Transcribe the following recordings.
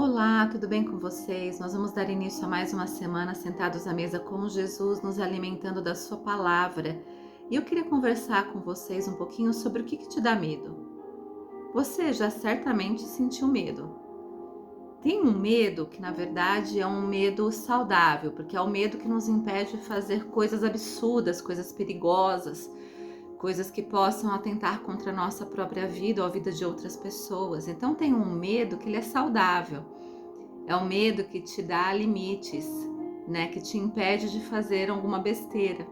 Olá, tudo bem com vocês? Nós vamos dar início a mais uma semana sentados à mesa com Jesus, nos alimentando da sua palavra. E eu queria conversar com vocês um pouquinho sobre o que te dá medo. Você já certamente sentiu medo. Tem um medo que, na verdade, é um medo saudável, porque é o medo que nos impede de fazer coisas absurdas, coisas perigosas, coisas que possam atentar contra a nossa própria vida ou a vida de outras pessoas. Então tem um medo que ele é saudável. É o medo que te dá limites, né? Que te impede de fazer alguma besteira,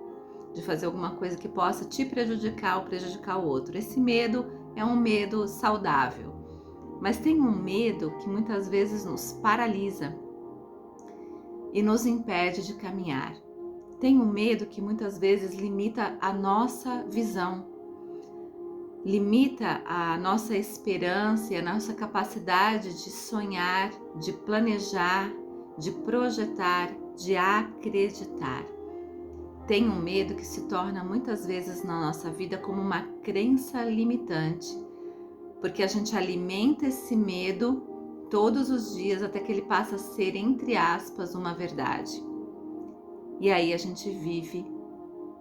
de fazer alguma coisa que possa te prejudicar ou prejudicar o outro. Esse medo é um medo saudável. Mas tem um medo que muitas vezes nos paralisa e nos impede de caminhar. Tem um medo que muitas vezes limita a nossa visão, limita a nossa esperança e a nossa capacidade de sonhar, de planejar, de projetar, de acreditar. Tem um medo que se torna muitas vezes na nossa vida como uma crença limitante, porque a gente alimenta esse medo todos os dias até que ele passa a ser, entre aspas, uma verdade. E aí a gente vive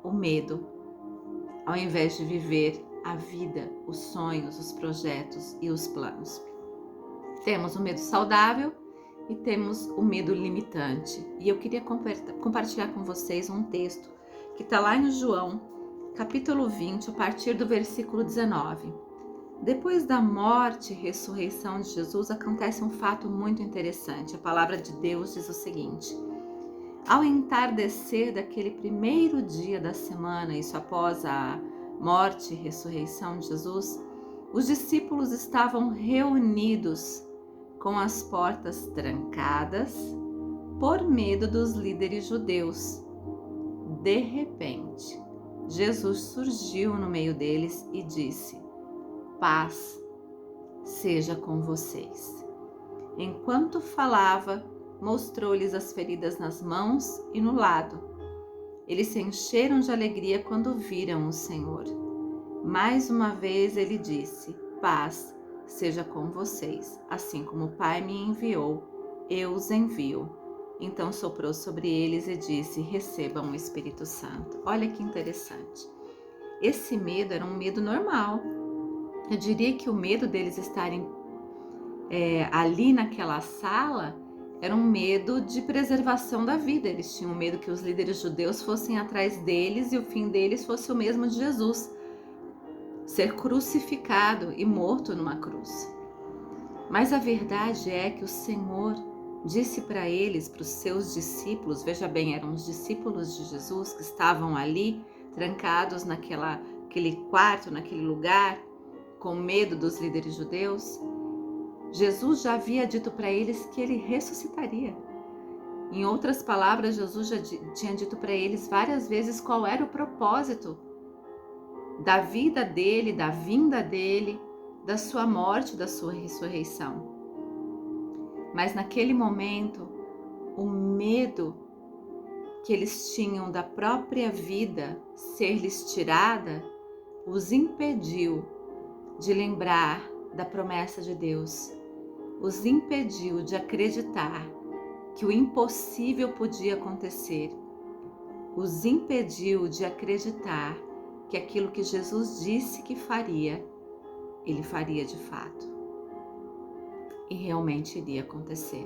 o medo, ao invés de viver a vida, os sonhos, os projetos e os planos. Temos o medo saudável e temos o medo limitante. E eu queria compartilhar com vocês um texto que está lá em João, capítulo 20, a partir do versículo 19. Depois da morte e ressurreição de Jesus, acontece um fato muito interessante. A palavra de Deus diz o seguinte: ao entardecer daquele primeiro dia da semana, isso após a morte e ressurreição de Jesus, os discípulos estavam reunidos com as portas trancadas por medo dos líderes judeus. De repente, Jesus surgiu no meio deles e disse: paz seja com vocês. Enquanto falava, mostrou-lhes as feridas nas mãos e no lado. Eles se encheram de alegria quando viram o Senhor. Mais uma vez ele disse: paz seja com vocês. Assim como o Pai me enviou, eu os envio. Então soprou sobre eles e disse: recebam o Espírito Santo. Olha que interessante. Esse medo era um medo normal. Eu diria que o medo deles estarem ali naquela sala era um medo de preservação da vida. Eles tinham medo que os líderes judeus fossem atrás deles e o fim deles fosse o mesmo de Jesus, ser crucificado e morto numa cruz. Mas a verdade é que o Senhor disse para eles, para os seus discípulos, veja bem, eram os discípulos de Jesus que estavam ali, trancados naquele quarto, naquele lugar, com medo dos líderes judeus. Jesus já havia dito para eles que ele ressuscitaria. Em outras palavras, Jesus já tinha dito para eles várias vezes qual era o propósito da vida dele, da vinda dele, da sua morte, da sua ressurreição. Mas naquele momento, o medo que eles tinham da própria vida ser-lhes tirada os impediu de lembrar da promessa de Deus, os impediu de acreditar que o impossível podia acontecer, os impediu de acreditar que aquilo que Jesus disse que faria, ele faria de fato. E realmente iria acontecer.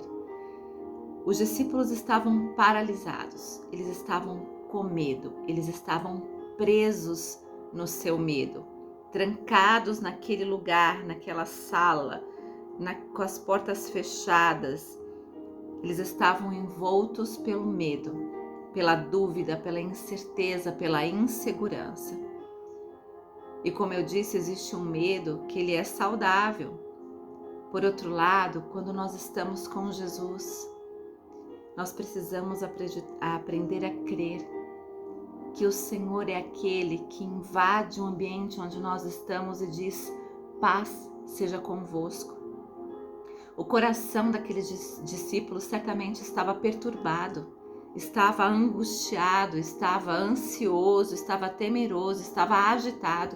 Os discípulos estavam paralisados, eles estavam com medo, eles estavam presos no seu medo, trancados naquele lugar, naquela sala, com as portas fechadas. Eles estavam envoltos pelo medo, pela dúvida, pela incerteza, pela insegurança. E como eu disse, existe um medo que ele é saudável. Por outro lado, quando nós estamos com Jesus, nós precisamos aprender a crer que o Senhor é aquele que invade o ambiente onde nós estamos e diz: paz seja convosco. O coração daqueles discípulos certamente estava perturbado, estava angustiado, estava ansioso, estava temeroso, estava agitado.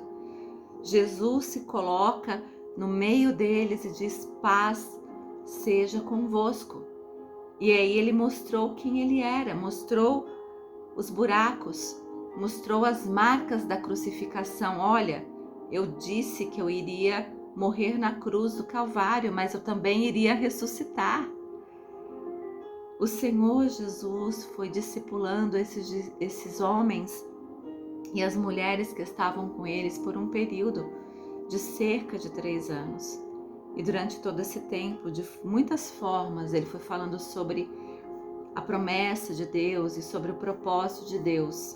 Jesus se coloca no meio deles e diz: paz seja convosco. E aí ele mostrou quem ele era, mostrou os buracos, mostrou as marcas da crucificação. Olha, eu disse que eu iria morrer na cruz do Calvário, mas eu também iria ressuscitar. O Senhor Jesus foi discipulando esses homens e as mulheres que estavam com eles por um período de cerca de 3 anos. E durante todo esse tempo, de muitas formas, ele foi falando sobre a promessa de Deus e sobre o propósito de Deus.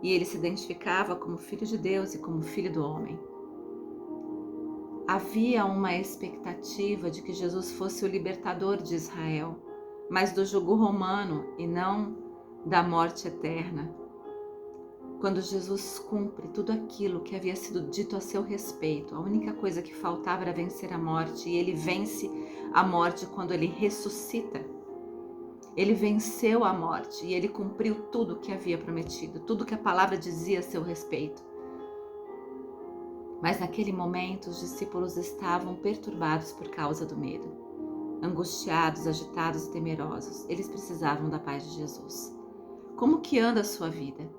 E ele se identificava como filho de Deus e como filho do homem. Havia uma expectativa de que Jesus fosse o libertador de Israel, mas do jugo romano e não da morte eterna. Quando Jesus cumpre tudo aquilo que havia sido dito a seu respeito, a única coisa que faltava era vencer a morte, e ele vence a morte quando ele ressuscita. Ele venceu a morte e ele cumpriu tudo o que havia prometido, tudo que a palavra dizia a seu respeito. Mas naquele momento os discípulos estavam perturbados por causa do medo, angustiados, agitados e temerosos. Eles precisavam da paz de Jesus. Como que anda a sua vida?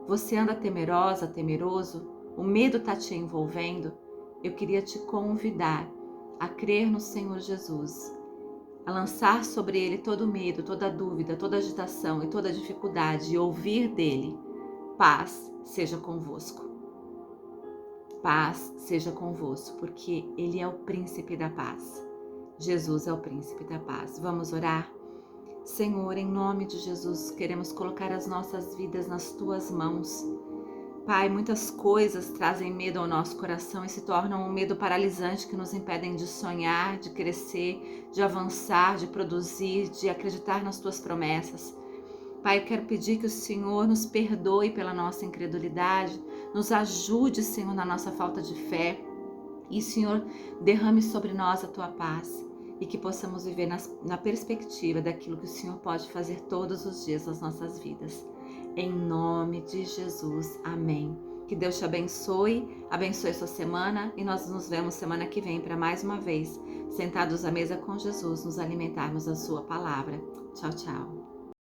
Você anda temerosa, temeroso? O medo está te envolvendo? Eu queria te convidar a crer no Senhor Jesus, a lançar sobre Ele todo o medo, toda a dúvida, toda a agitação e toda a dificuldade e ouvir dEle: paz seja convosco. Paz seja convosco, porque Ele é o príncipe da paz. Jesus é o príncipe da paz. Vamos orar? Senhor, em nome de Jesus, queremos colocar as nossas vidas nas Tuas mãos. Pai, muitas coisas trazem medo ao nosso coração e se tornam um medo paralisante que nos impedem de sonhar, de crescer, de avançar, de produzir, de acreditar nas Tuas promessas. Pai, eu quero pedir que o Senhor nos perdoe pela nossa incredulidade, nos ajude, Senhor, na nossa falta de fé e, Senhor, derrame sobre nós a Tua paz e que possamos viver na perspectiva daquilo que o Senhor pode fazer todos os dias nas nossas vidas. Em nome de Jesus, amém. Que Deus te abençoe, abençoe sua semana e nós nos vemos semana que vem para mais uma vez, sentados à mesa com Jesus, nos alimentarmos da sua palavra. Tchau, tchau.